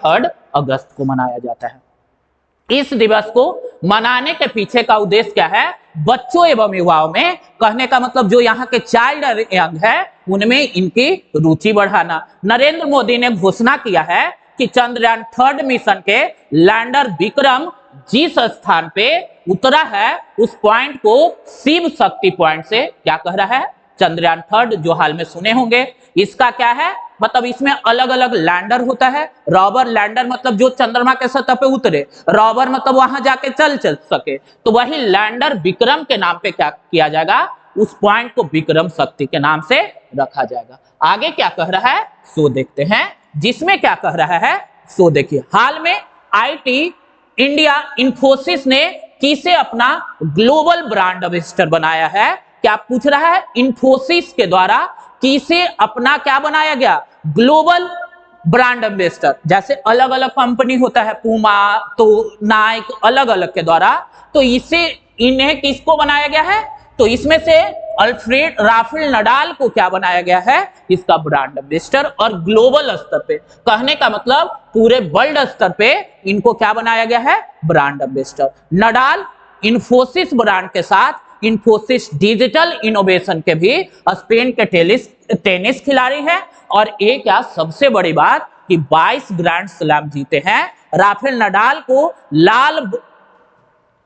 3 अगस्त को मनाया जाता है। इस दिवस को मनाने के पीछे का उद्देश्य क्या है? बच्चों एवं युवाओं में, कहने का मतलब जो यहाँ के चाइल्ड यंग है उनमें इनकी रुचि बढ़ाना। नरेंद्र मोदी ने घोषणा किया है कि चंद्रयान 3 मिशन के लैंडर विक्रम जिस स्थान पे उतरा है उस पॉइंट को शिव शक्ति पॉइंट से क्या कह रहा है? चंद्रयान 3 जो हाल में सुने होंगे, इसका क्या है मतलब इसमें अलग अलग लैंडर होता है। रॉबर लैंडर मतलब जो चंद्रमा के सतह पे उतरे, रॉबर मतलब वहां जाके चल सके, तो वही लैंडर विक्रम के नाम पे क्या किया जाएगा? उस पॉइंट को विक्रम शक्ति के नाम से रखा जाएगा। आगे क्या कह रहा है सो देखते हैं, जिसमें क्या कह रहा है सो देखिए। हाल में आईटी इंडिया इंफोसिस ने किसे अपना ग्लोबल ब्रांड एम्बेसडर बनाया है? क्या पूछ रहा है? इंफोसिस के द्वारा किसे अपना क्या बनाया गया? Global brand ambassador. जैसे अलग अलग कंपनी होता है, पूमा तो नाइक, अलग अलग के द्वारा, तो इसे इन्हें किसको बनाया गया है? तो इसमें से अल्फ्रेड राफेल नडाल को क्या बनाया गया है? इसका ब्रांड एम्बेसडर। और ग्लोबल स्तर पे, कहने का मतलब पूरे वर्ल्ड स्तर पे इनको क्या बनाया गया है? Brand ambassador. Nadal Infosys brand के साथ इंफोसिस डिजिटल इनोवेशन के भी स्पेन के टेनिस खिलाड़ी हैं। और एक क्या सबसे बड़ी बात कि 22 ग्रैंड स्लैम जीते हैं राफेल नडाल को। लाल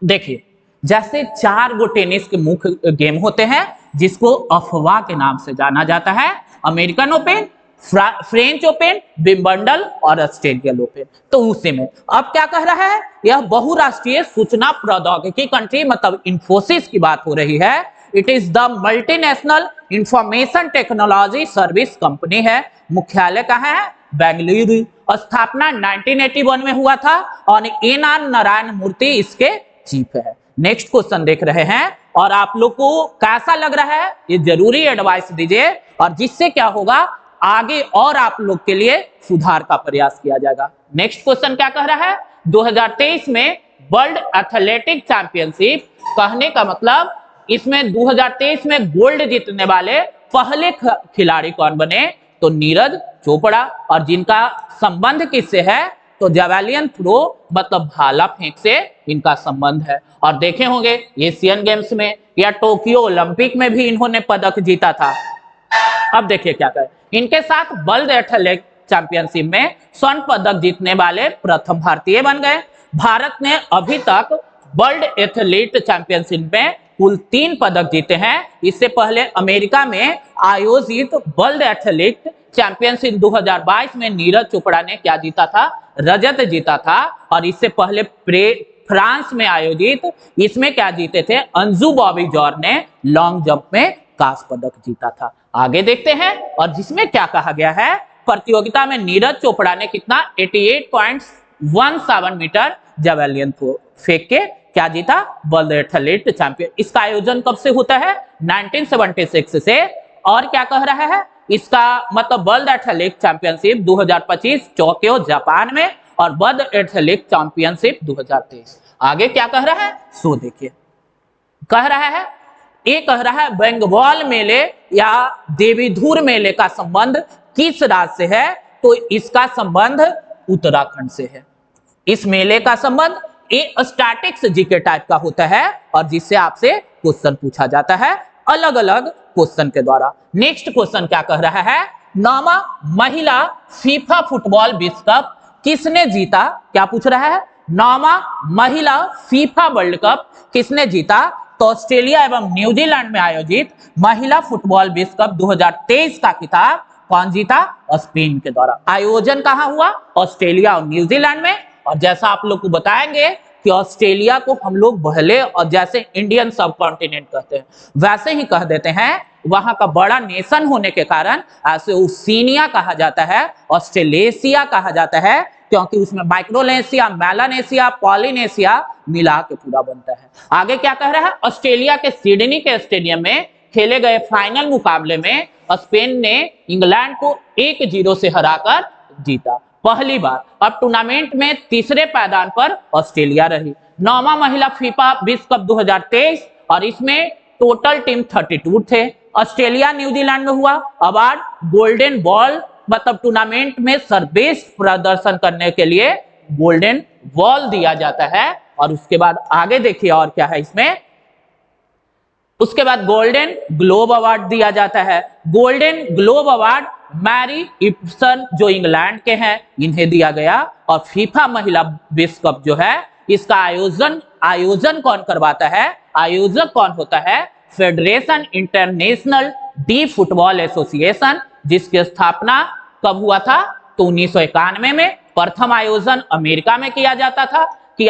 देखिए, जैसे 4 गो टेनिस के मुख्य गेम होते हैं जिसको अफवाह के नाम से जाना जाता है, American open, French open, Wimbledon और ऑस्ट्रेलियन ओपन। तो उसी में अब क्या कह रहा है? यह बहुराष्ट्रीय सूचना प्रौद्योगिकी कंट्री मतलब इंफोसिस की बात हो रही है। It is the multinational information technology service company है। मुख्यालय कहाँ है? बेंगलुरु। स्थापना 1981 में हुआ था और एन आर नारायण मूर्ति इसके चीफ है। नेक्स्ट क्वेश्चन देख रहे हैं और आप लोग को कैसा लग रहा है ये जरूरी एडवाइस दीजिए, और जिससे क्या होगा आगे और आप लोग के लिए सुधार का प्रयास किया जाएगा। नेक्स्ट क्वेश्चन क्या कह रहा है? 2023 में वर्ल्ड एथलेटिक चैंपियनशिप, कहने का मतलब इसमें 2023 में गोल्ड जीतने वाले पहले खिलाड़ी कौन बने? तो नीरज चोपड़ा। और जिनका संबंध किससे है? तो जेवलिन थ्रो मतलब भाला फेंक से इनका संबंध है। और देखे होंगे एशियन गेम्स में या टोक्यो ओलंपिक में भी इन्होंने पदक जीता था। अब देखिए क्या कहे, इनके साथ वर्ल्ड एथलेटिक चैंपियनशिप में स्वर्ण पदक जीतने वाले प्रथम भारतीय बन गए। भारत ने अभी तक वर्ल्ड एथलीट चैंपियनशिप में कुल 3 पदक जीते हैं। इससे पहले अमेरिका में आयोजित वर्ल्ड एथलीट चैंपियनशिप 2022 में नीरज चोपड़ा ने क्या जीता था? रजत जीता था। और इससे पहले फ्रांस में आयोजित इसमें क्या जीते थे? अंजू बॉबी जॉर्ज ने लॉन्ग जंप में कांस्य पदक जीता था। आगे देखते हैं, और जिसमें क्या कहा गया है? प्रतियोगिता में नीरज चोपड़ा ने कितना 88.17 मीटर जेवलिन फेंक के क्या जीता? World athlete champion. इसका आयोजन कब से होता है? 1976 से। और क्या कह रहा है? इसका मतलब world athletic championship 2025 Tokyo Japan में और वर्ल्ड एथलेटिक चैंपियनशिप 2023। आगे क्या कह रहा है सो देखिए। कह रहा है ये कह रहा है बंगाल मेले या देवीधुर मेले का संबंध किस राज्य से है? तो इसका संबंध उत्तराखंड से है। इस मेले का संबंध ये स्टैटिक्स जीके टाइप का होता है और जिससे आपसे क्वेश्चन पूछा जाता है अलग अलग क्वेश्चन के द्वारा। नेक्स्ट क्वेश्चन क्या कह रहा है? 9वां महिला फीफा फुटबॉल विश्व कप किसने जीता? क्या पूछ रहा है? 9वां महिला फीफा वर्ल्ड कप किसने जीता? तो ऑस्ट्रेलिया एवं न्यूजीलैंड में आयोजित महिला फुटबॉल विश्व कप 2023 का खिताब कौन जीता? स्पेन के द्वारा। आयोजन कहां हुआ? ऑस्ट्रेलिया और न्यूजीलैंड में। और जैसा आप लोग को बताएंगे कि ऑस्ट्रेलिया को हम लोग पहले और जैसे इंडियन सब कॉन्टिनेंट कहते हैं वैसे ही कह देते हैं। वहां का बड़ा नेशन होने के कारण ऐसे ओशिनिया कहा जाता है, ऑस्ट्रेलेशिया कहा जाता है, क्योंकि उसमें माइक्रोनेशिया, मेलानेशिया, पॉलिनेशिया मिला के पूरा बनता है। आगे क्या कह रहा है? ऑस्ट्रेलिया के सिडनी के स्टेडियम में खेले गए फाइनल मुकाबले में स्पेन ने इंग्लैंड को 1-0 से हराकर जीता पहली बार। अब टूर्नामेंट में तीसरे पायदान पर ऑस्ट्रेलिया रही। 9वां महिला फीफा विश्व कप 2023 और इसमें टोटल टीम 32 थे। ऑस्ट्रेलिया न्यूजीलैंड में हुआ। अवार्ड गोल्डन बॉल मतलब टूर्नामेंट में सर्वश्रेष्ठ प्रदर्शन करने के लिए गोल्डन बॉल दिया जाता है। और उसके बाद आगे देखिए और क्या है इसमें, उसके बाद गोल्डन ग्लोब अवार्ड दिया जाता है। Golden globe award Mary Ipsen जो इंग्लैंड के हैं इन्हें दिया गया। और फीफा महिला विश्व कप जो है इसका आयोजन कौन करवाता है, आयोजक कौन होता है, federation international D football association, जिसकी स्थापना कब हुआ था, तो 1991 में। प्रथम आयोजन अमेरिका में किया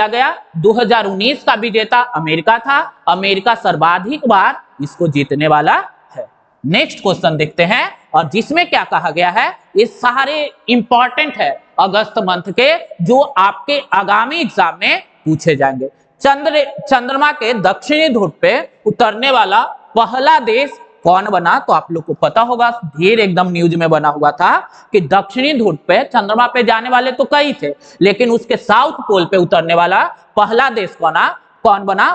गया। 2019 का विजेता अमेरिका था। अमेरिका सर्वाधिक बार इसको जीतने वाला है। नेक्स्ट क्वेश्चन देखते हैं, और जिसमें क्या कहा गया है, ये सारे इंपॉर्टेंट है अगस्त मंथ के, जो आपके आगामी एग्जाम में पूछे जाएंगे। चंद्रमा के दक्षिणी ध्रुव पे उतरने वाला पहला देश कौन बना, तो आप लोग को पता होगा, ढेर एकदम न्यूज में बना हुआ था कि दक्षिणी ध्रुव पे चंद्रमा पे जाने वाले तो कई थे, लेकिन उसके साउथ पोल पे उतरने वाला पहला देश कौन बना,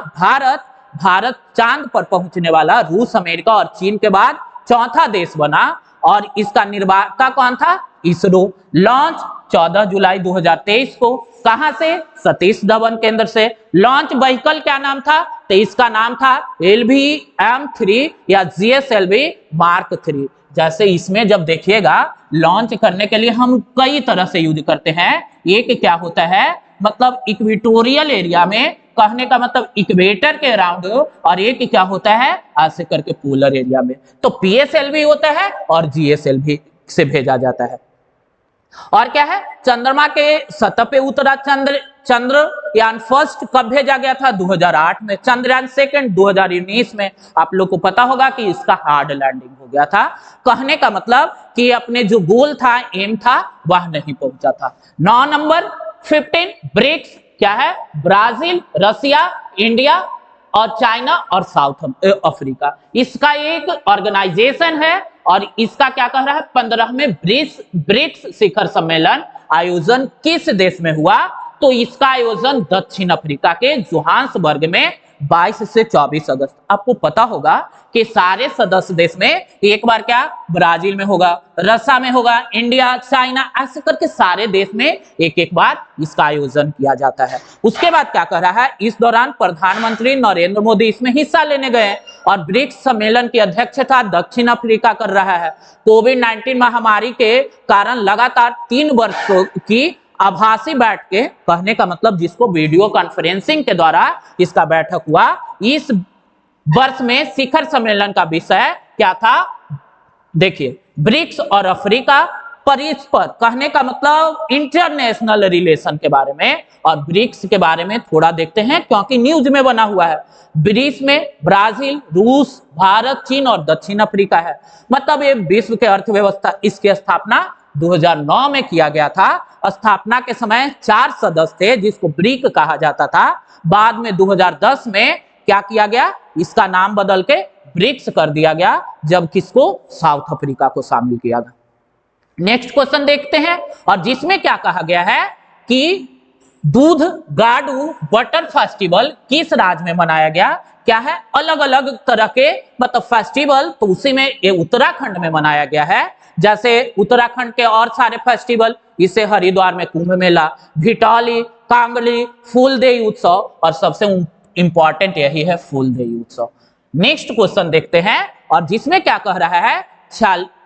भारत चांद पर पहुंचने वाला रूस, अमेरिका और चीन के बाद चौथा देश बना। और इसका निर्माता कौन था, इसरो। लॉन्च 14 जुलाई 2023 को, कहां से, सतीश धवन केंद्र से। लॉन्च व्हीकल क्या नाम था, तो इसका नाम था LVM-3 या GSLV Mark 3। जैसे इसमें जब देखिएगा लॉन्च करने के लिए हम कई तरह से यूज करते हैं। एक क्या होता है, मतलब इक्वेटोरियल एरिया में, कहने का मतलब इक्वेटर के अराउंड, और एक क्या होता है ऐसे करके पोलर एरिया में। तो PSLV होता है और GSLV से भेजा जाता है। और क्या है, चंद्रमा के सतह पे उतरा चंद्रयान फर्स्ट कब भेजा गया था, 2008 में। चंद्रयान सेकंड 2019 में। आप लोग को पता होगा कि इसका हार्ड लैंडिंग हो गया था। कहने का मतलब कि अपने जो गोल था, एम था, वह नहीं पहुंचा था। 9 नंबर 15 ब्रिक्स क्या है, ब्राजील, रसिया, इंडिया और चाइना और साउथ अफ्रीका। इसका एक ऑर्गेनाइजेशन है और इसका क्या कह रहा है, 15वें ब्रिक्स शिखर सम्मेलन आयोजन किस देश में हुआ, तो इसका आयोजन दक्षिण अफ्रीका के जोहान्सबर्ग में 22 से 24 अगस्त। आपको पता होगा कि सारे सदस्य देश में एक बार क्या ब्राजील में होगा, रसिया में होगा, इंडिया, चाइना, ऐसे करके सारे देश में एक एक बार इसका आयोजन किया जाता है। उसके बाद क्या कह रहा है, इस दौरान प्रधानमंत्री नरेंद्र मोदी इसमें हिस्सा लेने गए और ब्रिक्स सम्मेलन की अध्यक्षता दक्षिण अफ्रीका कर रहा है। कोविड-19 महामारी के कारण लगातार 3 वर्षों की आभासी बैठ के, कहने का मतलब जिसको वीडियो कॉन्फ्रेंसिंग के द्वारा इसका बैठक हुआ। इस वर्ष में शिखर सम्मेलन का विषय क्या था, देखिए, ब्रिक्स और अफ्रीका परस्पर, कहने का मतलब इंटरनेशनल रिलेशन के बारे में। और ब्रिक्स के बारे में थोड़ा देखते हैं क्योंकि न्यूज में बना हुआ है। ब्रिक्स में ब्राजील, रूस, भारत, चीन और दक्षिण अफ्रीका है। मतलब ये विश्व के अर्थव्यवस्था, इसकी स्थापना 2009 में किया गया था। स्थापना के समय 4 सदस्य थे जिसको ब्रिक कहा जाता था। बाद में 2010 में क्या किया गया, इसका नाम बदल के ब्रिक्स कर दिया गया, जब किसको, साउथ अफ्रीका को शामिल किया गया। नेक्स्ट क्वेश्चन देखते हैं, और जिसमें क्या कहा गया है कि दूध गाडू बटर फेस्टिवल किस राज्य में मनाया गया। क्या है, अलग अलग तरह के मतलब फेस्टिवल, तो उसी में ये उत्तराखंड में मनाया गया है। जैसे उत्तराखंड के और सारे फेस्टिवल, इसे हरिद्वार में कुंभ मेला, भिटौली, कांगली, फूलदेई उत्सव, और सबसे इंपॉर्टेंट यही है फूलदेई उत्सव। नेक्स्ट क्वेश्चन देखते हैं, और जिसमें क्या कह रहा है,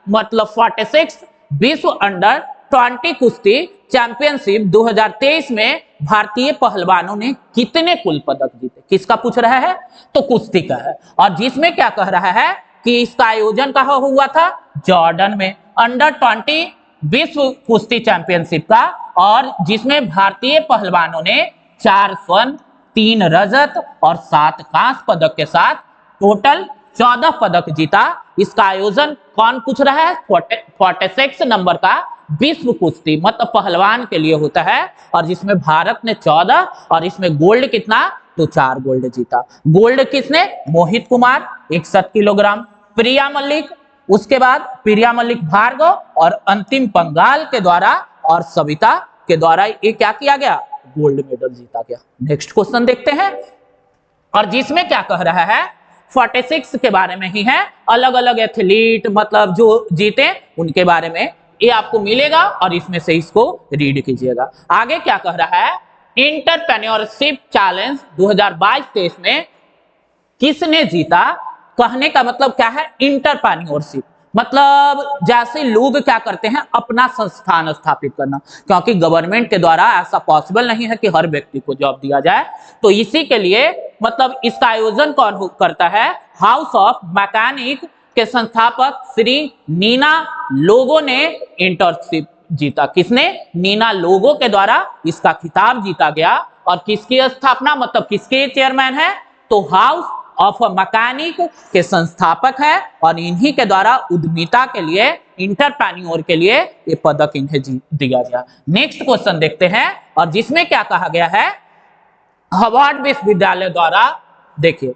मतलब 46 विश्व अंडर 20 कुश्ती चैंपियनशिप 2023 में भारतीय पहलवानों ने कितने कुल पदक जीते। किसका पूछ रहा है, तो कुश्ती का है। और जिसमें क्या कह रहा है कि इसका आयोजन कहाँ हुआ था, जॉर्डन में, अंडर 20 विश्व कुश्ती चैंपियनशिप का, और जिसमें भारतीय पहलवानों ने 4 स्वर्ण, 3 रजत और 7 कांस्य पदक के साथ टोटल 14 पदक जीता। इसका आयोजन कौन पूछ रहा है, 46 नंबर का विश्व कुश्ती मतलब पहलवान के लिए होता है, और जिसमें भारत ने 14 और इसमें गोल्ड कितना, तो 4 गोल्ड जीता। गोल्ड किसने, मोहित कुमार 61 किलोग्राम, प्रिया मल्लिक, उसके बाद प्रिया मल्लिक भार्गव और अंतिम पंगाल के द्वारा और सविता के द्वारा ये क्या किया गया, गोल्ड मेडल जीता गया। नेक्स्ट क्वेश्चन देखते हैं, और जिसमें क्या कह रहा है, 46 के बारे में ही है, अलग अलग एथलीट मतलब जो जीते उनके बारे में। ये आपको मिलेगा और इसमें से इसको रीड कीजिएगा। आगे क्या कह रहा है, एंटरप्रेन्योरशिप चैलेंज 2022-23 में किसने जीता। कहने का मतलब क्या है, इंटरप्रेन्योरशिप मतलब जैसे लोग क्या करते हैं, अपना संस्थान स्थापित करना, क्योंकि गवर्नमेंट के द्वारा ऐसा पॉसिबल नहीं है कि हर व्यक्ति को जॉब दिया जाए। तो इसी के लिए मतलब इसका आयोजन कौन करता है, हाउस ऑफ मैकेनिक के संस्थापक श्री नीना लोगो ने इंटर्नशिप जीता। किसने, नीना लोगो के द्वारा इसका खिताब जीता गया। और किसकी स्थापना मतलब किसके चेयरमैन है, तो हाउस ऑफ मैकेनिक के संस्थापक है और इन्हीं के द्वारा उद्यमिता के लिए, इंटरप्रेन्योर के लिए ये पदक इन्हें दिया गया। नेक्स्ट क्वेश्चन देखते हैं और जिसमें क्या कहा गया है, हार्वर्ड विश्वविद्यालय द्वारा देखिए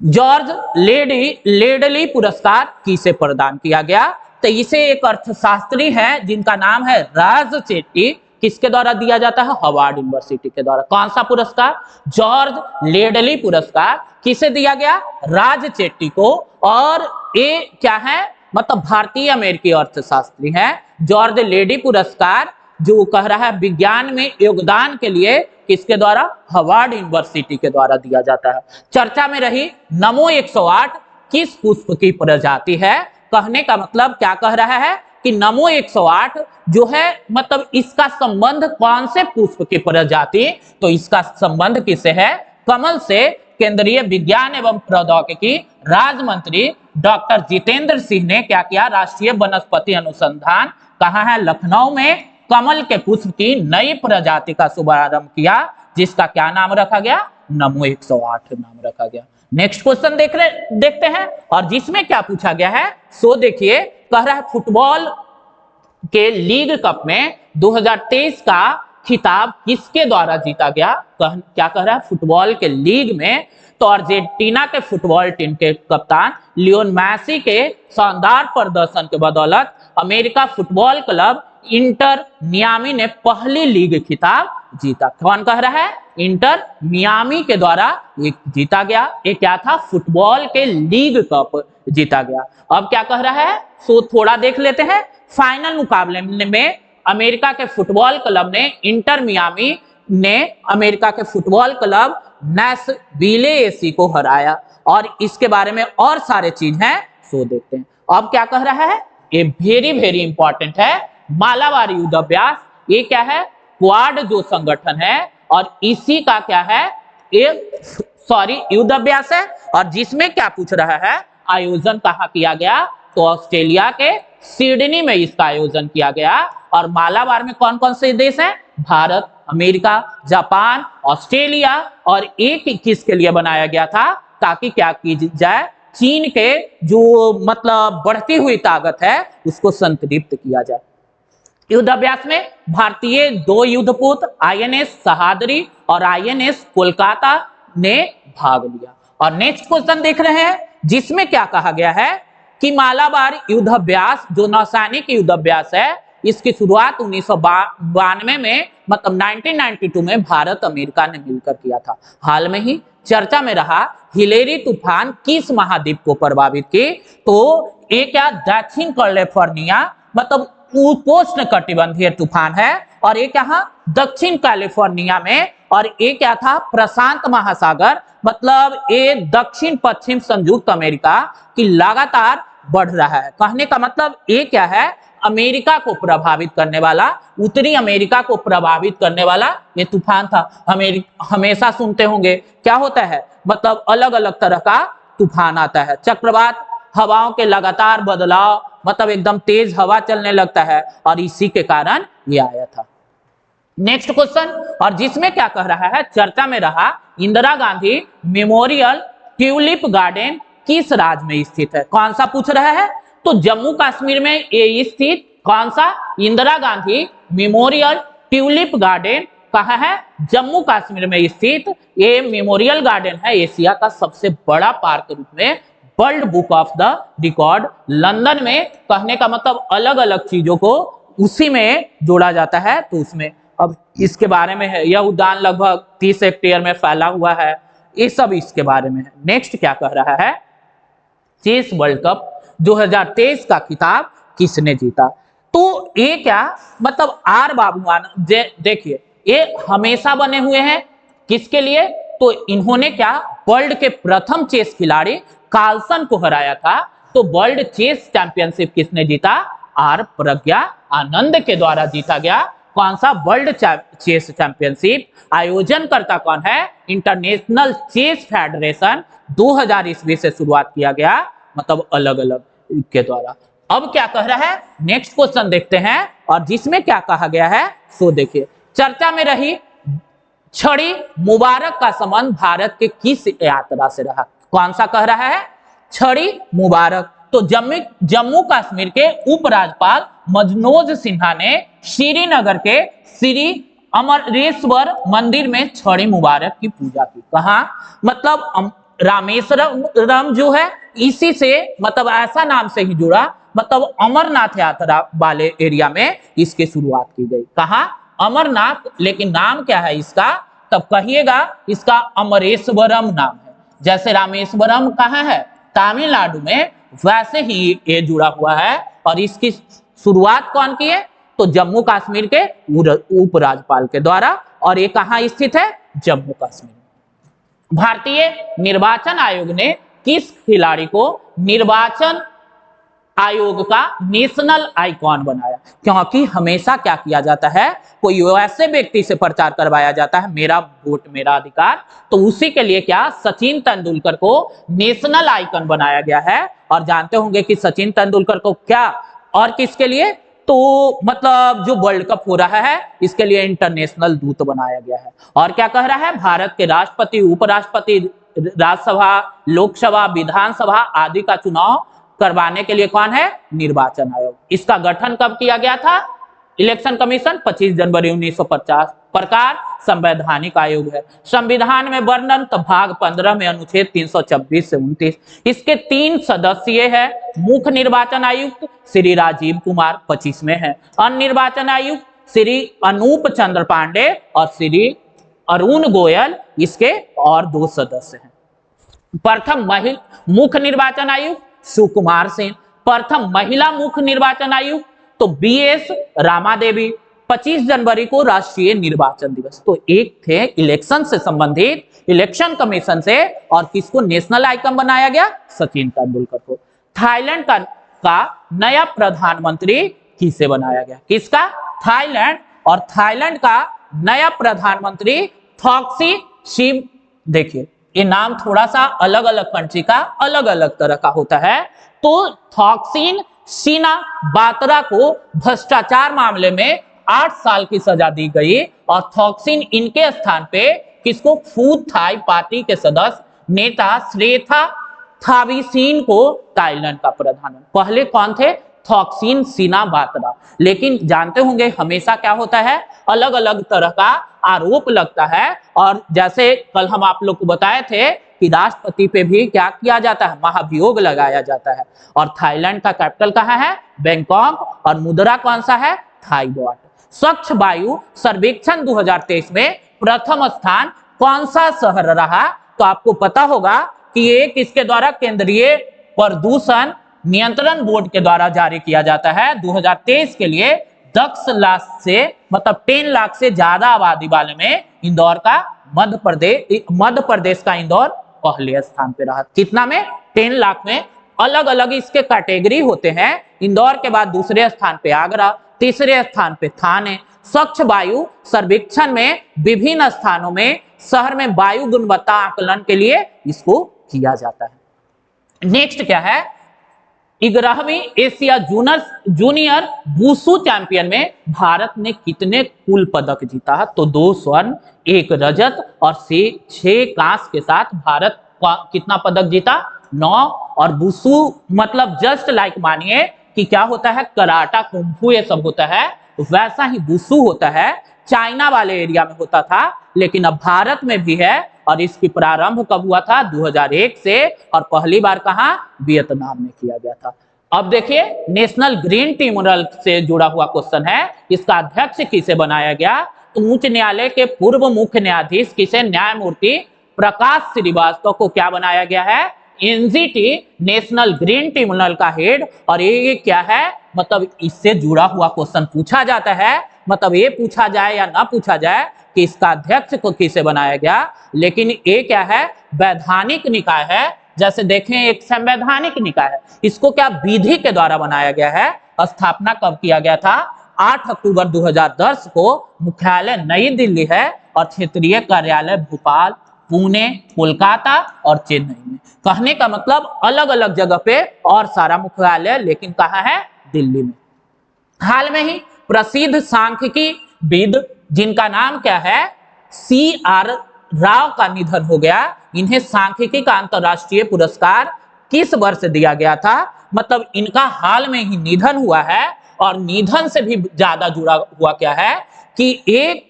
जॉर्ज लेडली पुरस्कार किसे प्रदान किया गया। तो इसे एक अर्थशास्त्री है जिनका नाम है राज चेट्टी, किसके द्वारा दिया जाता है, हार्वर्ड यूनिवर्सिटी के द्वारा। कौन सा पुरस्कार, जॉर्ज लेडली पुरस्कार किसे दिया गया, राज चेट्टी को। और ये क्या है, मतलब भारतीय अमेरिकी अर्थशास्त्री हैं। जॉर्ज लेडी पुरस्कार जो कह रहा है विज्ञान में योगदान के लिए किसके द्वारा, हार्वर्ड यूनिवर्सिटी के द्वारा दिया जाता है। चर्चा में रही नमो 108 किस पुष्प की प्रजाति है। कहने का मतलब क्या कह रहा है कि नमो 108 जो है मतलब इसका संबंध कौन से पुष्प की प्रजाति, तो इसका संबंध किससे है, कमल से। केंद्रीय विज्ञान एवं प्रौद्योगिकी राज्य मंत्री डॉक्टर जितेंद्र सिंह ने क्या किया, राष्ट्रीय वनस्पति अनुसंधान कहाँ है, लखनऊ में कमल के पुष्प की नई प्रजाति का शुभारंभ किया, जिसका क्या नाम रखा गया, नमो 108 नाम रखा गया। नेक्स्ट क्वेश्चन देखते हैं और जिसमें क्या पूछा गया है, सो देखिए कह रहा है फुटबॉल के लीग कप में 2023 का खिताब किसके द्वारा जीता गया। क्या कह रहा है, फुटबॉल के लीग में तो अर्जेंटीना के फुटबॉल टीम के कप्तान लियोन मेसी के शानदार प्रदर्शन के बदौलत America football club inter Miami ने पहली लीग खिताब जीता। कौन कह रहा है, इंटर मियामी के द्वारा ये जीता गया। ये क्या था, फुटबॉल के लीग कप जीता गया। अब क्या कह रहा है, सो थोड़ा देख लेते हैं। फाइनल मुकाबले में अमेरिका के फुटबॉल क्लब ने इंटर मियामी ने अमेरिका के फुटबॉल क्लब नैशविले एसी को हराया। और इसके बारे में और सारे चीज हैं, सो देखते हैं। अब क्या कह रहा है, ये वेरी इंपॉर्टेंट है, मालाबार युद्ध अभ्यास। ये क्या है, क्वाड जो संगठन है और इसी का क्या है, युद्ध अभ्यास है। और जिसमें क्या पूछ रहा है, आयोजन कहाँ किया गया, तो ऑस्ट्रेलिया के सिडनी में इसका आयोजन किया गया। और मालाबार में कौन कौन से देश हैं, भारत, अमेरिका, जापान, ऑस्ट्रेलिया। और एक किसके लिए बनाया गया था, ताकि क्या की जाए, चीन के जो मतलब बढ़ती हुई ताकत है उसको संतृप्त किया जाए। युद्ध अभ्यास में भारतीय 2 युद्धपोत आईएनएस सहादरी और आईएनएस कोलकाता ने भाग लिया। और नेक्स्ट क्वेश्चन देख रहे हैं, जिसमें क्या कहा गया है कि मालाबार युद्ध अभ्यास जो नौसैनिक युद्ध अभ्यास है, इसकी शुरुआत 1992 में मतलब 1992 में भारत अमेरिका ने मिलकर किया था। हाल में ही चर्चा में रहा हिलेरी तूफान किस महाद्वीप को प्रभावित की, तो ये क्या, दक्षिण कैलिफोर्निया मतलब उपोष्ण कटिबंधीय तूफान है। और ये क्या, दक्षिण कैलिफोर्निया में। और ये क्या था, प्रशांत महासागर मतलब ये दक्षिण पश्चिम संयुक्त अमेरिका की लगातार बढ़ रहा है। कहने का मतलब ये क्या है, अमेरिका को प्रभावित करने वाला, उत्तरी अमेरिका को प्रभावित करने वाला ये तूफान था। हमेशा सुनते होंगे क्या होता है, मतलब अलग अलग तरह का तूफान आता है, चक्रवात, हवाओं के लगातार बदलाव, मतलब एकदम तेज हवा चलने लगता है और इसी के कारण ये आया था। नेक्स्ट क्वेश्चन, और जिसमें क्या कह रहा है, चर्चा में रहा Indira Gandhi memorial tulip garden किस राज्य में स्थित है। कौन सा पूछ रहा है, तो जम्मू कश्मीर में ये स्थित कौन सा, Indira Gandhi memorial tulip garden कहाँ है, जम्मू कश्मीर में स्थित। ये मेमोरियल गार्डन है एशिया का सबसे बड़ा पार्क रूप में world book of the record London में। कहने का मतलब अलग अलग चीजों को उसी में जोड़ा जाता है, तो उसमें अब इसके बारे में है। यह उद्यान लगभग 30 हेक्टेयर में फैला हुआ है, ये सब इसके बारे में है। नेक्स्ट क्या कह रहा है, चेस वर्ल्ड कप 2023 का खिताब किसने जीता। तो ये क्या मतलब आर बाबूआन देखिए ये हमेशा बने हुए हैं किसके लिए, तो इन्होंने क्या वर्ल्ड के प्रथम चेस खिलाड़ी कार्लसन को हराया था। तो वर्ल्ड चेस चैंपियनशिप किसने जीता, आर प्रज्ञा आनंद के द्वारा जीता गया। कौन सा वर्ल्ड चेस चैंपियनशिप, आयोजनकर्ता कौन है, इंटरनेशनल चेस फेडरेशन, 2000 ईस्वी से शुरुआत किया गया, मतलब अलग अलग के द्वारा। अब क्या कह रहा है, नेक्स्ट क्वेश्चन देखते हैं, और जिसमें क्या कहा गया है सो देखिए। चर्चा में रही छड़ी मुबारक का संबंध भारत के किस यात्रा से रहा, कौन सा कह रहा है, छड़ी मुबारक। तो जम्मू कश्मीर के उपराज्यपाल मनोज सिन्हा ने श्रीनगर के श्री अमरेश्वर मंदिर में छड़ी मुबारक की पूजा की। कहा, मतलब रामेश्वरम जो है इसी से, मतलब ऐसा नाम से ही जुड़ा, मतलब अमरनाथ यात्रा वाले एरिया में इसकी शुरुआत की गई। कहा, अमरनाथ, लेकिन नाम क्या है इसका, तब कहिएगा इसका अमरेश्वरम नाम है। जैसे रामेश्वरम कहाँ है, तमिलनाडु में, वैसे ही ये जुड़ा हुआ है। और इसकी शुरुआत कौन की है, तो जम्मू कश्मीर के उपराज्यपाल के द्वारा। और ये कहाँ स्थित है, जम्मू कश्मीर। भारतीय निर्वाचन आयोग ने किस खिलाड़ी को निर्वाचन आयोग का नेशनल आइकॉन बनाया, क्योंकि हमेशा क्या किया जाता है, कोई ऐसे व्यक्ति से प्रचार करवाया जाता है मेरा वोट मेरा अधिकार, तो उसी के लिए क्या सचिन तेंदुलकर को नेशनल आइकॉन बनाया गया है। और जानते होंगे कि सचिन तेंदुलकर को क्या और किसके लिए, तो मतलब जो वर्ल्ड कप हो रहा है इसके लिए इंटरनेशनल दूत बनाया गया है। और क्या कह रहा है, भारत के राष्ट्रपति, उपराष्ट्रपति, राज्यसभा, लोकसभा, विधानसभा आदि का चुनाव करवाने के लिए कौन है, निर्वाचन आयोग। इसका गठन कब किया गया था, इलेक्शन कमीशन 25 जनवरी 1950। प्रकार संवैधानिक आयोग है। संविधान में वर्णन तो भाग 15 में अनुच्छेद 326 से 29। इसके 3 सदस्यीय है। मुख्य निर्वाचन आयुक्त श्री राजीव कुमार 25 में है। अन्य निर्वाचन आयुक्त श्री अनूप चंद्र पांडे और श्री अरुण गोयल इसके और 2 सदस्य हैं। प्रथम मुख्य निर्वाचन आयुक्त सुकुमार सेन। प्रथम महिला मुख्य निर्वाचन आयुक्त तो BS रामादेवी। 25 जनवरी को राष्ट्रीय निर्वाचन दिवस। तो एक थे इलेक्शन से संबंधित, इलेक्शन कमीशन से, और किसको नेशनल आइकन बनाया गया, सचिन तेंदुलकर को। थाईलैंड का नया प्रधानमंत्री किसे बनाया गया, किसका, थाईलैंड। और थाईलैंड का नया प्रधानमंत्री थॉक्सी शिव। देखिए ये नाम थोड़ा सा अलग अलग कंट्री का अलग अलग तरह का होता है। तो थॉक्सिन सीना बात्रा को भ्रष्टाचार मामले में 8 साल की सजा दी गई। और थॉक्सिन इनके स्थान पे किसको, फूड थाई पार्टी के सदस्य नेता श्रेथा थाविसीन को थाईलैंड का प्रधानमंत्री। पहले कौन थे, थॉक्सिन सीना बात्रा। लेकिन जानते होंगे हमेशा क्या होता है, अलग अलग तरह का आरोप लगता है। और जैसे कल हम आप लोग को बताए थे कि राष्ट्रपति पे भी क्या किया जाता है, महाभियोग लगाया जाता है। और थाईलैंड का कैपिटल कहाँ है, बैंकॉक। और मुद्रा कौन सा है, थाई बाट। स्वच्छ वायु सर्वेक्षण 2023 में प्रथम स्थान कौन सा शहर रहा, तो आपको पता होगा कि ये किसके द्वारा, केंद्रीय प्रदूषण नियंत्रण बोर्ड के द्वारा जारी किया जाता है। 2023 के लिए 10 लाख से, मतलब 10 लाख से ज्यादा आबादी वाले में इंदौर का मध्य प्रदेश का इंदौर पहले स्थान पे रहा। कितना में, 10 लाख में। अलग अलग इसके कैटेगरी होते हैं। इंदौर के बाद दूसरे स्थान पे आगरा, तीसरे स्थान पे थाने। स्वच्छ वायु सर्वेक्षण में विभिन्न स्थानों में शहर में वायु गुणवत्ता आकलन के लिए इसको किया जाता है। नेक्स्ट क्या है, 11वीं एशिया जूनियर वुशु चैंपियन में भारत ने कितने कुल पदक जीता, तो 2 स्वर्ण, 1 रजत और 6 कांस्य के साथ भारत कितना पदक जीता, 9। और वुशु मतलब जस्ट लाइक मानिए कि क्या होता है, कराटा, कुंफू ये सब होता है, वैसा ही वुशु होता है। चाइना वाले एरिया में होता था, लेकिन अब भारत में भी है। और इसकी प्रारंभ कब हुआ था, 2001 से। और पहली बार कहां, वियतनाम में किया गया था। अब देखिए नेशनल ग्रीन ट्रिब्यूनल से जुड़ा हुआ क्वेश्चन है, इसका अध्यक्ष किसे बनाया गया, तो उच्च न्यायालय के पूर्व मुख्य न्यायाधीश किसे, न्यायमूर्ति प्रकाश श्रीवास्तव को क्या बनाया गया है, एनजीटी नेशनल ग्रीन ट्रिब्यूनल का हेड। और ये क्या है, मतलब इससे जुड़ा हुआ क्वेश्चन पूछा जाता है, मतलब ये पूछा जाए या ना पूछा जाए कि इसका अध्यक्ष को किसे बनाया गया, लेकिन ये क्या है, वैधानिक निकाय है। जैसे देखें एक संवैधानिक निकाय है, इसको क्या विधि के द्वारा बनाया गया है। स्थापना कब किया गया था, 8 अक्टूबर 2010 को। मुख्यालय नई दिल्ली है और क्षेत्रीय कार्यालय भोपाल, पुणे, कोलकाता और चेन्नई में। कहने का मतलब अलग अलग जगह पे और सारा मुख्यालय, लेकिन कहाँ है, दिल्ली में। हाल में ही प्रसिद्ध सांख्यिकी विद जिनका नाम क्या है, CR राव का निधन हो गया। इन्हें सांख्यिकी का अंतरराष्ट्रीय पुरस्कार किस वर्ष दिया गया था, मतलब इनका हाल में ही निधन हुआ है। और निधन से भी ज्यादा जुड़ा हुआ क्या है कि एक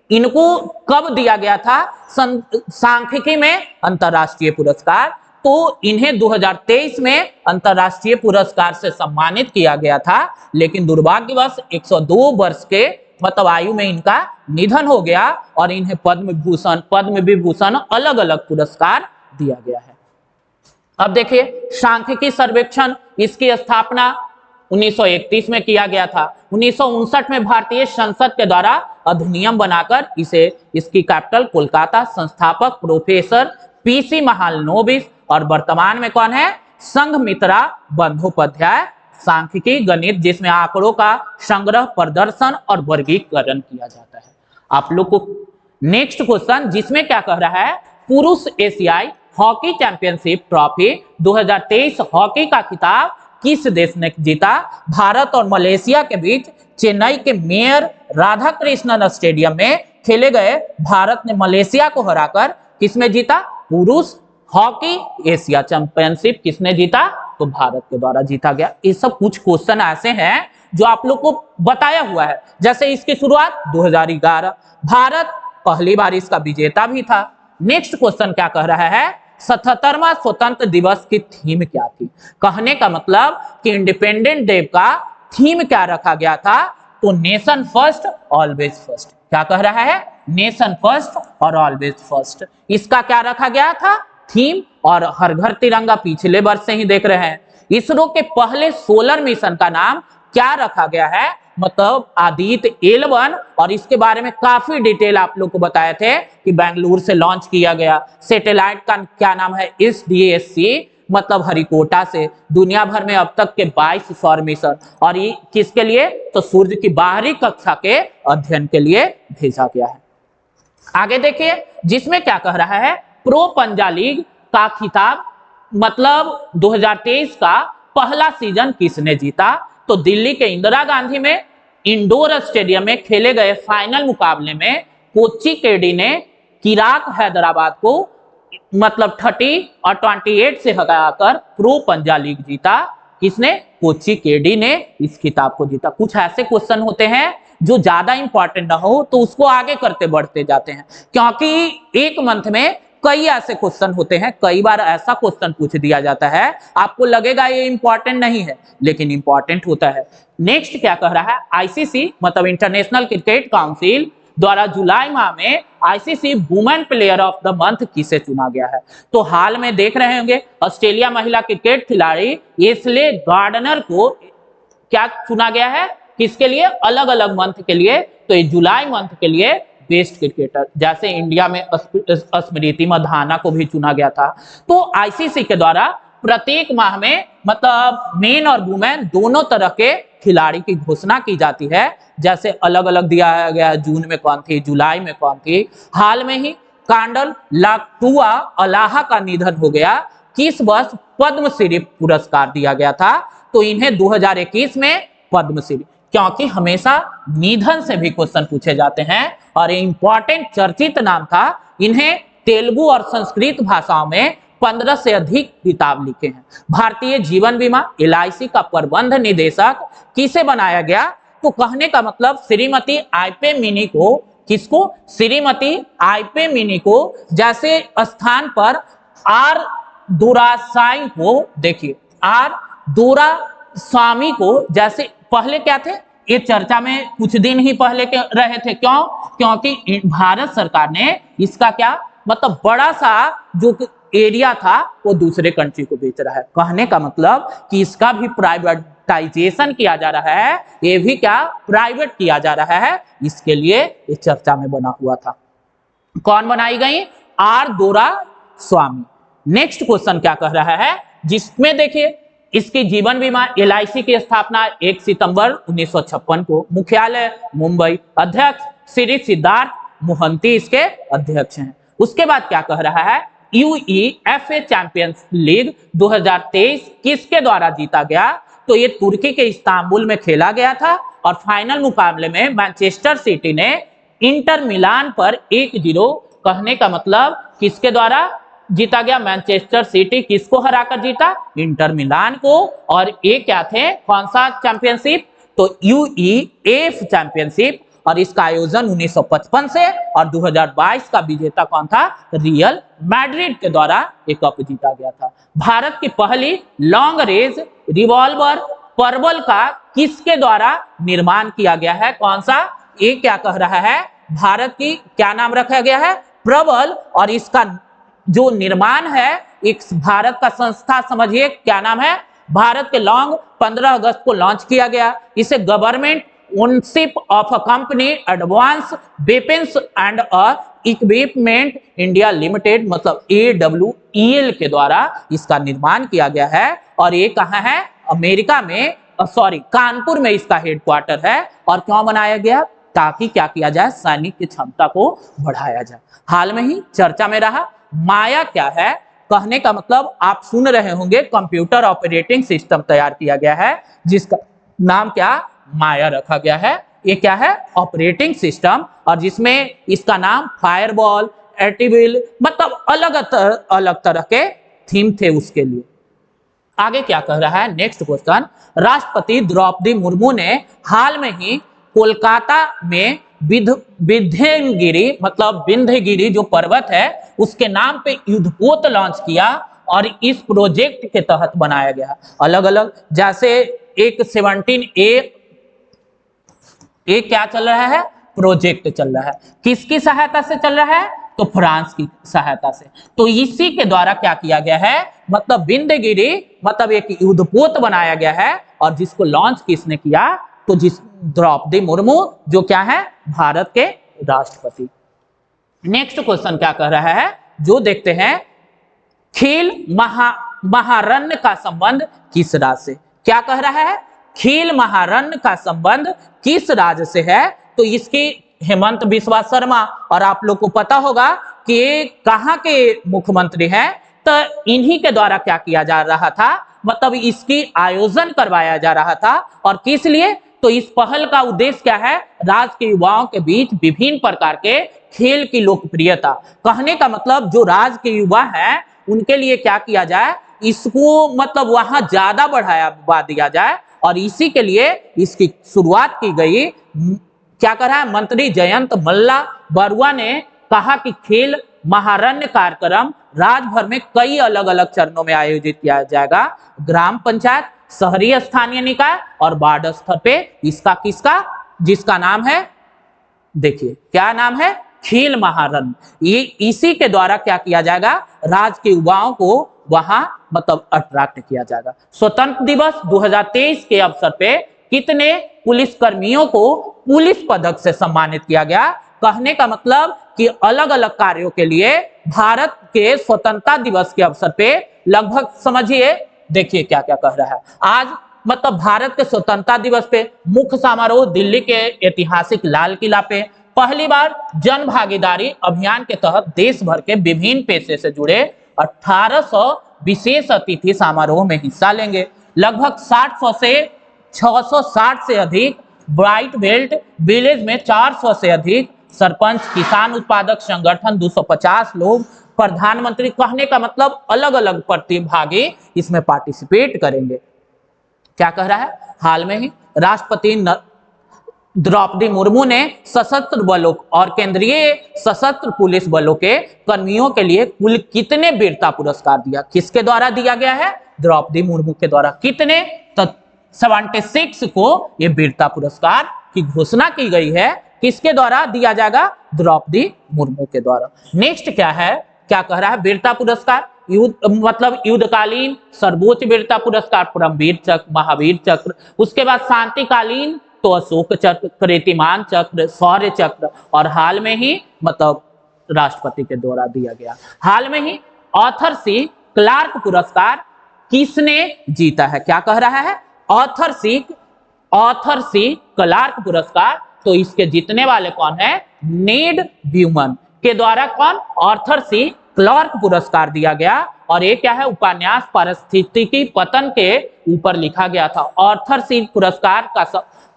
इनको कब दिया गया था सांख्यिकी में अंतरराष्ट्रीय पुरस्कार, तो इन्हें 2023 में अंतरराष्ट्रीय पुरस्कार से सम्मानित किया गया था। लेकिन दुर्भाग्यवश 102 वर्ष के मतलब आयु में इनका निधन हो गया और इन्हें पद्म भूषण, पद्म विभूषण अलग अलग पुरस्कार दिया गया है। अब देखिए सांख्यिकी सर्वेक्षण, इसकी स्थापना 1931 में किया गया था। 1959 में भारतीय संसद के द्वारा अधिनियम बनाकर इसे, इसकी कैपिटल कोलकाता, संस्थापक प्रोफेसर PC महालनोबिस और वर्तमान में कौन है, संघमित्रा बंदोपाध्याय। सांख्यिकी गणित जिसमें आंकड़ों का संग्रह, प्रदर्शन और वर्गीकरण किया जाता है। आप लोग को नेक्स्ट क्वेश्चन जिसमें क्या कह रहा है, पुरुष एशियाई हॉकी चैंपियनशिप ट्रॉफी 2023 हॉकी का खिताब किस देश ने जीता। भारत और मलेशिया के बीच चेन्नई के मेयर राधाकृष्णन स्टेडियम में खेले गए भारत ने मलेशिया को हराकर किसमें जीता, पुरुष हॉकी एशिया चैंपियनशिप किसने जीता, तो भारत के द्वारा जीता गया। ये सब कुछ क्वेश्चन ऐसे हैं जो आप लोग को बताया हुआ है। जैसे इसकी शुरुआत 2011, भारत पहली बार इसका विजेता भी था। नेक्स्ट क्वेश्चन क्या कह रहा है, 77वां स्वतंत्र दिवस की थीम क्या थी। कहने का मतलब कि इंडिपेंडेंट डे का थीम क्या रखा गया था, तो नेशन फर्स्ट ऑलवेज फर्स्ट। क्या कह रहा है, नेशन फर्स्ट और ऑलवेज फर्स्ट, इसका क्या रखा गया था थीम। और हर घर तिरंगा पिछले वर्ष से ही देख रहे हैं। इसरो के पहले सोलर मिशन का नाम क्या रखा गया है, मतलब आदित्य L1। और इसके बारे में काफी डिटेल आप लोग को बताए थे कि बेंगलुरु से लॉन्च किया गया। सैटेलाइट का क्या नाम है, SDSC, मतलब हरिकोटा से। दुनिया भर में अब तक के 22 सौर मिशन, और ये किसके लिए, तो सूर्य की बाहरी कक्षा के अध्ययन के लिए भेजा गया है। आगे देखिए जिसमें क्या कह रहा है, प्रो पंजा लीग का खिताब मतलब 2023 का पहला सीजन किसने जीता, तो दिल्ली के इंदिरा गांधी में इंडोर स्टेडियम में खेले गए फाइनल मुकाबले में कोच्चि केडी ने किराक हैदराबाद को मतलब 30 और 28 से हराकर प्रो पंजा लीग जीता। किसने, कोच्चि केडी ने इस खिताब को जीता। कुछ ऐसे क्वेश्चन होते हैं जो ज्यादा इंपॉर्टेंट ना हो तो उसको आगे करते बढ़ते जाते हैं, क्योंकि एक मंथ में कई ऐसे क्वेश्चन होते हैं। कई बार ऐसा क्वेश्चन पूछ दिया जाता है आपको लगेगा ये इंपॉर्टेंट नहीं है, लेकिन इंपॉर्टेंट होता है। नेक्स्ट क्या कह रहा है, ICC मतलब इंटरनेशनल क्रिकेट काउंसिल द्वारा जुलाई माह में ICC women player of the month किसे चुना गया है। तो हाल में देख रहे होंगे ऑस्ट्रेलिया महिला क्रिकेट खिलाड़ी एशले गार्डनर को क्या चुना गया है, किसके लिए, अलग अलग मंथ के लिए। तो ये जुलाई मंथ के लिए बेस्ट क्रिकेटर, जैसे इंडिया में स्मृति मंधाना को भी चुना गया था। तो ICC के द्वारा प्रत्येक माह में मतलब मेन और वुमेन दोनों तरह के खिलाड़ी की घोषणा की जाती है। जैसे अलग अलग दिया गया, जून में कौन थी, जुलाई में कौन थी। हाल में ही कांडल लाक्टुआ अलाहा का निधन हो गया। किस वर्ष पद्मश्री पुरस्कार दिया गया था, तो इन्हें 2021 में पद्मश्री, क्योंकि हमेशा निधन से भी क्वेश्चन पूछे जाते हैं और ये इंपॉर्टेंट चर्चित नाम था। इन्हें तेलुगु और संस्कृत भाषाओं में 15 से अधिक किताब लिखे हैं। भारतीय जीवन बीमा LIC का प्रबंध निदेशक किसे बनाया गया, तो कहने का मतलब श्रीमती आईपे मिनी को, किसको, श्रीमती आईपे मिनी को। जैसे स्थान पर R दोरासाई को देखिए, R दोरास्वामी को, जैसे पहले क्या थे, ये चर्चा में कुछ दिन ही पहले के रहे थे। क्यों, क्योंकि भारत सरकार ने इसका क्या मतलब बड़ा सा जो एरिया था वो दूसरे कंट्री को बेच रहा है। कहने का मतलब कि इसका भी प्राइवेटाइजेशन किया जा रहा है, ये भी क्या प्राइवेट किया जा रहा है, इसके लिए ये चर्चा में बना हुआ था। कौन बनाई गई? आर दोरास्वामी। नेक्स्ट क्वेश्चन क्या कह रहा है, जिसमें देखिए इसकी जीवन बीमा LIC की स्थापना 1 सितंबर 1956 को, मुख्यालय मुंबई, अध्यक्ष श्री सिद्धार्थ मोहंती इसके अध्यक्ष हैं। उसके बाद क्या कह रहा है, UEFA चैंपियंस लीग 2023 किसके द्वारा जीता गया? तो ये तुर्की के इस्तांबुल में खेला गया था और फाइनल मुकाबले में मैनचेस्टर सिटी ने इंटर मिलान पर 1-0, कहने का मतलब किसके द्वारा जीता गया? मैनचेस्टर सिटी किसको हराकर जीता? इंटर मिलान को। और ये क्या थे, कौन सा चैंपियनशिप? तो UEFA चैंपियनशिप, और इसका आयोजन 1955 से, और 2022 का विजेता कौन था? रियल मैड्रिड के द्वारा ये कप जीता गया था। भारत की पहली लॉन्ग रेंज रिवॉल्वर पर्बल का किसके द्वारा निर्माण किया गया है? कौन सा? ये क्या कह रहा है, भारत की क्या नाम रखा गया है? प्रबल। और इसका जो निर्माण है एक भारत का संस्था, समझिए क्या नाम है? भारत के लॉन्ग 15 अगस्त को लॉन्च किया गया। इसे government ownership of a company advance weapons and equipment India limited, मतलब AWEL के द्वारा इसका निर्माण किया गया है। और ये कहाँ है? अमेरिका में, कानपुर में इसका हेडक्वार्टर है। और क्यों बनाया गया? ताकि क्या किया जाए, सैनिक की क्षमता को बढ़ाया जाए। हाल में ही चर्चा में रहा माया क्या है? कहने का मतलब आप सुन रहे होंगे कंप्यूटर ऑपरेटिंग सिस्टम तैयार किया गया है जिसका नाम क्या? माया रखा गया है। ये क्या है? ऑपरेटिंग सिस्टम, और जिसमें इसका नाम फायरवॉल, एटीविल, मतलब अलग तरह के थीम थे उसके लिए। आगे क्या कह रहा है, नेक्स्ट क्वेश्चन, राष्ट्रपति द्रौपदी मुर्मू ने हाल में ही कोलकाता में विंध्यगिरी, मतलब विंध्यगिरी जो पर्वत है उसके नाम पे युद्धपोत लॉन्च किया, और इस प्रोजेक्ट के तहत बनाया गया। अलग अलग, जैसे एक 17A क्या चल रहा है? प्रोजेक्ट चल रहा है। किसकी सहायता से चल रहा है? तो फ्रांस की सहायता से। तो इसी के द्वारा क्या किया गया है, मतलब विंध्यगिरी, मतलब एक युद्धपोत बनाया गया है, और जिसको लॉन्च किसने किया? तो द्रौपदी मुर्मू, जो क्या है? भारत के राष्ट्रपति। नेक्स्ट क्वेश्चन क्या कह रहा है, जो देखते हैं, खील महारण्य का संबंध किस राज्य से? क्या कह रहा है? खील महारण्य का संबंध किस राज्य से है? तो इसकी हेमंत बिस्वा शर्मा, और आप लोग को पता होगा कि कहां के मुख्यमंत्री हैं, तो इन्हीं के द्वारा क्या किया जा रहा था, मतलब इसकी आयोजन करवाया जा रहा था। और किस लिए? तो इस पहल का उद्देश्य क्या है? राज्य के युवाओं के बीच विभिन्न प्रकार के खेल की लोकप्रियता। कहने का मतलब जो राज्य के युवा हैं उनके लिए क्या किया जाए, इसको मतलब वहां ज्यादा बढ़ावा दिया जाए, और इसी के लिए इसकी शुरुआत की गई। क्या कर रहा है? मंत्री जयंत मल्ला बरुआ ने कहा कि खेल महारण्य कार्यक्रम राज्य भर में कई अलग अलग चरणों में आयोजित किया जाएगा। ग्राम पंचायत, शहरी स्थानीय निकाय और वार्ड स्तर पे। इसका किसका? जिसका नाम है, देखिए क्या नाम है? खेल महारण्य। ये इसी के द्वारा क्या किया जाएगा, राज्य के युवाओं को वहां मतलब अट्रैक्ट किया जाएगा। स्वतंत्र दिवस 2023 के अवसर पे कितने पुलिस कर्मियों को पुलिस पदक से सम्मानित किया गया? कहने का मतलब कि अलग अलग कार्यों के लिए भारत के स्वतंत्रता दिवस के अवसर पे लगभग, समझिए, देखिए क्या क्या कह रहा है। आज मतलब भारत के स्वतंत्रता दिवस पे मुख्य समारोह दिल्ली के ऐतिहासिक लाल किला पे पहली बार जन भागीदारी अभियान के तहत देश भर के विभिन्न पेशे से जुड़े 1800 विशेष अतिथि समारोह में हिस्सा लेंगे। लगभग 700 से 660 से अधिक ब्राइट बेल्ट विलेज में 400 से अधिक सरपंच, किसान उत्पादक संगठन 250 लोग, प्रधानमंत्री, कहने का मतलब अलग अलग प्रतिभागी इसमें पार्टिसिपेट करेंगे। क्या कह रहा है? हाल में ही राष्ट्रपति द्रौपदी मुर्मू ने सशस्त्र बलों और केंद्रीय सशस्त्र पुलिस बलों के कर्मियों के लिए कुल कितने वीरता पुरस्कार दिया? किसके द्वारा दिया गया है? द्रौपदी मुर्मू के द्वारा। कितने? तो 76 को ये वीरता पुरस्कार की घोषणा की गई है। किसके द्वारा दिया जाएगा? द्रौपदी मुर्मू के द्वारा। नेक्स्ट क्या है, क्या कह रहा है? वीरता पुरस्कार युद्ध मतलब युद्धकालीन सर्वोच्च वीरता पुरस्कार परमवीर चक्र, महावीर चक्र। उसके बाद शांतिकालीन तो अशोक चक्र, कीर्तिमान चक्र, शौर्य चक्र, और हाल में ही मतलब राष्ट्रपति के द्वारा दिया गया। हाल में ही ऑथर सी क्लार्क पुरस्कार किसने जीता है? क्या कह रहा है? ऑथर सी क्लार्क पुरस्कार, तो इसके जीतने वाले कौन है? नेड ब्यूमन के द्वारा कौन? ऑथर सी क्लार्क पुरस्कार दिया गया। और ये क्या है? उपन्यास पारिस्थितिकी पतन के ऊपर लिखा गया था। ऑथर सी पुरस्कार का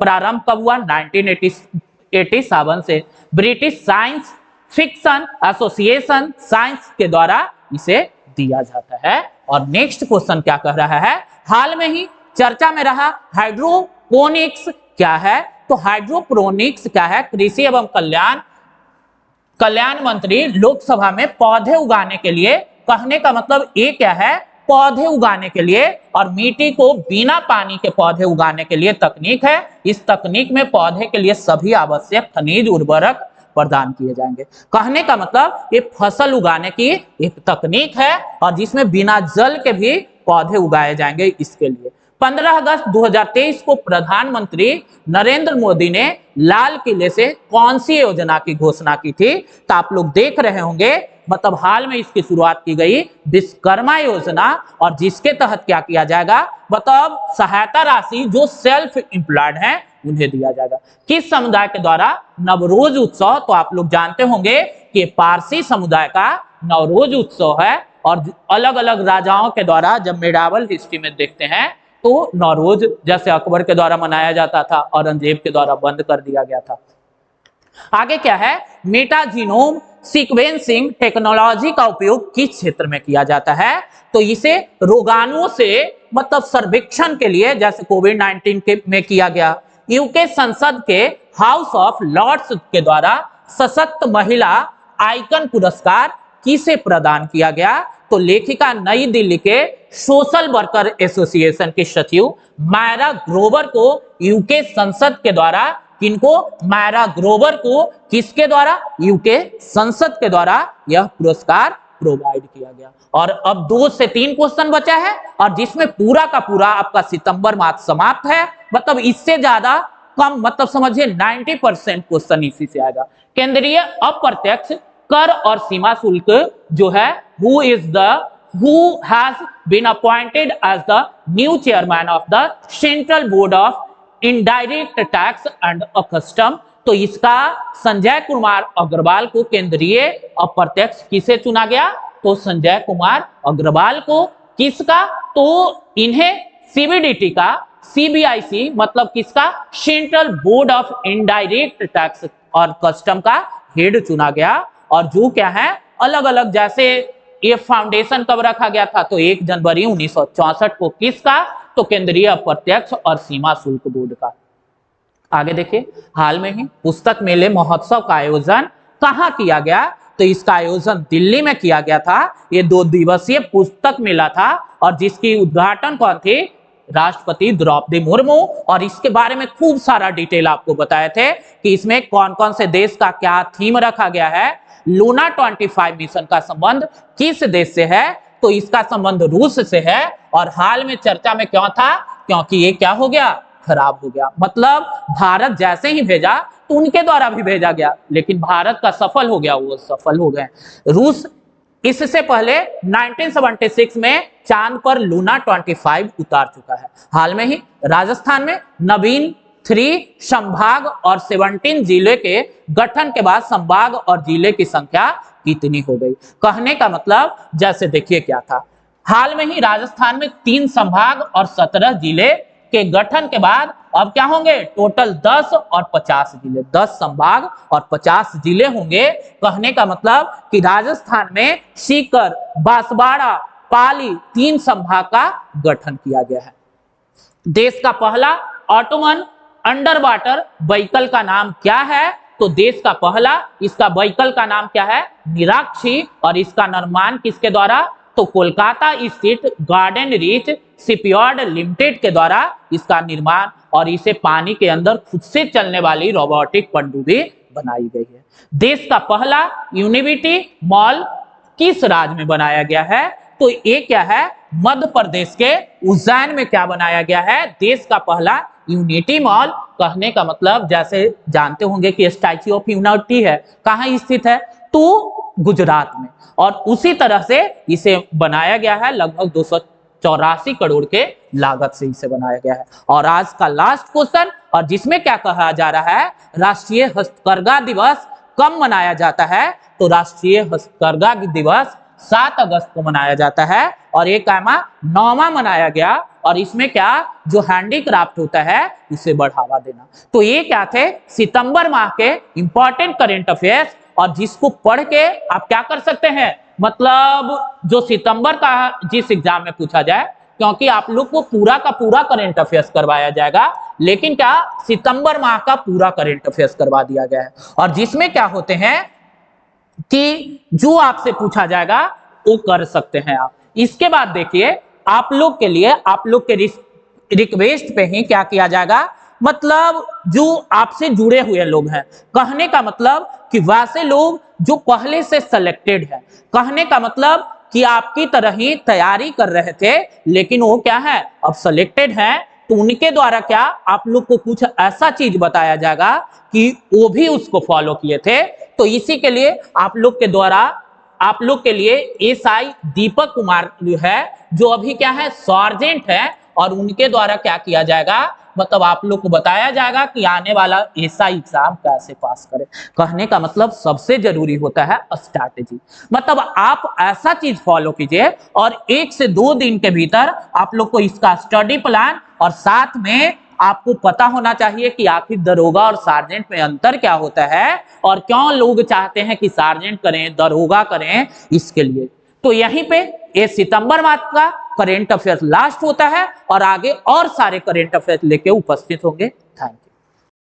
प्रारंभ कब हुआ? 1987 से British science fiction association science के द्वारा इसे दिया जाता है। और नेक्स्ट क्वेश्चन क्या कह रहा है? हाल में ही चर्चा में रहा हाइड्रोपोनिक्स क्या है? तो हाइड्रोपोनिक्स क्या है? कृषि एवं कल्याण मंत्री लोकसभा में पौधे उगाने के लिए, कहने का मतलब ये क्या है? पौधे उगाने के लिए और मिट्टी को बिना पानी के पौधे उगाने के लिए तकनीक है। इस तकनीक में पौधे के लिए सभी आवश्यक खनिज उर्वरक प्रदान किए जाएंगे। कहने का मतलब ये फसल उगाने की एक तकनीक है और जिसमें बिना जल के भी पौधे उगाए जाएंगे। इसके लिए 15 अगस्त 2023 को प्रधानमंत्री नरेंद्र मोदी ने लाल किले से कौन सी योजना की घोषणा की थी? तो आप लोग देख रहे होंगे, मतलब हाल में इसकी शुरुआत की गई विश्वकर्मा योजना, और जिसके तहत क्या किया जाएगा? मतलब सहायता राशि जो सेल्फ एम्प्लॉयड हैं उन्हें दिया जाएगा। किस समुदाय के द्वारा? नवरोज उत्सव। तो आप लोग जानते होंगे कि पारसी समुदाय का नवरोज उत्सव है, और अलग अलग राजाओं के द्वारा जब मेडावल हिस्ट्री में देखते हैं तो नवरोज जैसे अकबर के द्वारा मनाया जाता था, औरंगजेब के द्वारा बंद कर दिया गया था। आगे क्या है? मेटाजीनोम सीक्वेंसिंग टेक्नोलॉजी का उपयोग किस क्षेत्र में किया जाता है? तो इसे रोगाणुओं से मतलब सर्वेक्षण के लिए, जैसे कोविड-19 में किया गया। यूके संसद के हाउस ऑफ लॉर्ड्स के द्वारा सशक्त महिला आइकन पुरस्कार किसे प्रदान किया गया? तो लेखिका नई दिल्ली के सोशल वर्कर एसोसिएशन के सचिव मायरा ग्रोवर को यूके संसद के द्वारा, किनको? मायरा ग्रोवर को किसके द्वारा? यूके संसद के द्वारा यह पुरस्कार प्रोवाइड किया गया। और अब 2 से 3 क्वेश्चन बचा है, और जिसमें पूरा का पूरा आपका सितंबर माह समाप्त है। मतलब इससे ज्यादा कम, मतलब समझिए 90% क्वेश्चन इसी से आएगा। केंद्रीय अप्रत्यक्ष कर और सीमा शुल्क जो है, who has been appointed as the new chairman of the Central Board of Indirect Tax and Custom? तो इसका संजय कुमार अग्रवाल को केंद्रीय अप्रत्यक्ष किसे चुना गया? तो संजय कुमार अग्रवाल को। किसका? तो इन्हें सीबीडीटी का, सीबीआईसी मतलब किसका? Central board of indirect tax और कस्टम का हेड चुना गया। और जो क्या है, अलग अलग, जैसे ये फाउंडेशन कब रखा गया था? तो 1 जनवरी 1964 को। किसका? तो केंद्रीय अप्रत्यक्ष और सीमा शुल्क बोर्ड का। आगे देखिए, हाल में ही पुस्तक मेले महोत्सव का आयोजन कहां किया गया? तो इसका आयोजन दिल्ली में किया गया था। ये 2 दिवसीय पुस्तक मेला था, और जिसकी उद्घाटन कौन थे? राष्ट्रपति द्रौपदी मुर्मू। और इसके बारे में खूब सारा डिटेल आपको बताए थे कि इसमें कौन कौन से देश का क्या थीम रखा गया है। लूना 25 मिशन का संबंध किस देश से है? तो इसका संबंध रूस से है। और हाल में चर्चा में क्यों था? क्योंकि ये क्या हो गया? खराब हो गया। मतलब भारत जैसे ही भेजा तो उनके द्वारा भी भेजा गया, लेकिन भारत का सफल हो गया, वो सफल हो गए। रूस इससे पहले 1976 में चांद पर लूना 25 उतार चुका है। हाल में ही राजस्थान में नवीन 3 संभाग और 17 जिले के गठन के बाद संभाग और जिले की संख्या कितनी हो गई? कहने का मतलब, जैसे देखिए क्या था, हाल में ही राजस्थान में 3 संभाग और 17 जिले के गठन के बाद अब क्या होंगे? टोटल 10 और 50 जिले, 10 संभाग और 50 जिले होंगे। कहने का मतलब कि राजस्थान में सीकर, बांसवाड़ा, पाली 3 संभाग का गठन किया गया है। देश का पहला ऑटोमन अंडर वाटर व्हीकल का नाम क्या है? तो देश का पहला इसका व्हीकल का नाम क्या है? निराक्षी। और इसका निर्माण किसके द्वारा? तो कोलकाता स्थित गार्डन रीच शिपयार्ड लिमिटेड के द्वारा इसका निर्माण, और इसे पानी के अंदर खुद से चलने वाली रोबोटिक पनडुब्बी बनाई गई है। देश का पहला यूनिवर्सिटी मॉल किस राज्य में बनाया गया है? तो ये क्या है, मध्य प्रदेश के उज्जैन में क्या बनाया गया है, देश का पहला यूनिटी मॉल। कहने का मतलब जैसे जानते होंगे कि स्टैच्यू ऑफ यूनिटी है, कहाँ स्थित है, तो गुजरात में, और उसी तरह से इसे बनाया गया है, लगभग 284 करोड़ के लागत से इसे बनाया गया है। और आज का लास्ट क्वेश्चन, और जिसमें क्या कहा जा रहा है, राष्ट्रीय हस्तकरघा दिवस कब मनाया जाता है, तो राष्ट्रीय हस्तकरघा दिवस 7 अगस्त को मनाया जाता है, और एक 9वां मनाया गया, और इसमें क्या, जो हैंडीक्राफ्ट होता है उसे बढ़ावा देना। तो ये क्या थे, सितंबर माह के इंपॉर्टेंट करंट अफेयर्स, और जिसको पढ़ के आप क्या कर सकते हैं, मतलब जो सितंबर का जिस एग्जाम में पूछा जाए, क्योंकि आप लोग को पूरा का पूरा करंट अफेयर्स करवाया जाएगा, लेकिन क्या सितंबर माह का पूरा करंट अफेयर्स करवा दिया गया है, और जिसमें क्या होते हैं कि जो आपसे पूछा जाएगा वो कर सकते हैं आप। इसके बाद देखिए, आप लोग के लिए, आप लोग के रिक्वेस्ट पे ही क्या किया जाएगा, मतलब जो आपसे जुड़े हुए लोग हैं, कहने का मतलब कि वैसे लोग जो पहले से सिलेक्टेड है, कहने का मतलब कि आपकी तरह ही तैयारी कर रहे थे, लेकिन वो क्या है, अब सिलेक्टेड हैं, तो उनके द्वारा क्या आप लोग को कुछ ऐसा चीज बताया जाएगा कि वो भी उसको फॉलो किए थे। तो इसी के लिए आप लोग के द्वारा, आप लोग के लिए एसआई दीपक कुमार है, जो अभी क्या है, सार्जेंट है, और उनके द्वारा क्या किया जाएगा, मतलब आप लोग को बताया जाएगा कि आने वाला एसआई एग्जाम कैसे पास करें। कहने का मतलब सबसे जरूरी होता है स्ट्रैटेजी, मतलब आप ऐसा चीज फॉलो कीजिए, और 1 से 2 दिन के भीतर आप लोग को इसका स्टडी प्लान, और साथ में आपको पता होना चाहिए कि आखिर दरोगा और सार्जेंट में अंतर क्या होता है, और क्यों लोग चाहते हैं कि सार्जेंट करें, दरोगा करें, इसके लिए। तो यहीं पे ये सितंबर माह का करंट अफेयर्स लास्ट होता है, और आगे और सारे करंट अफेयर्स लेके उपस्थित होंगे। Thank you.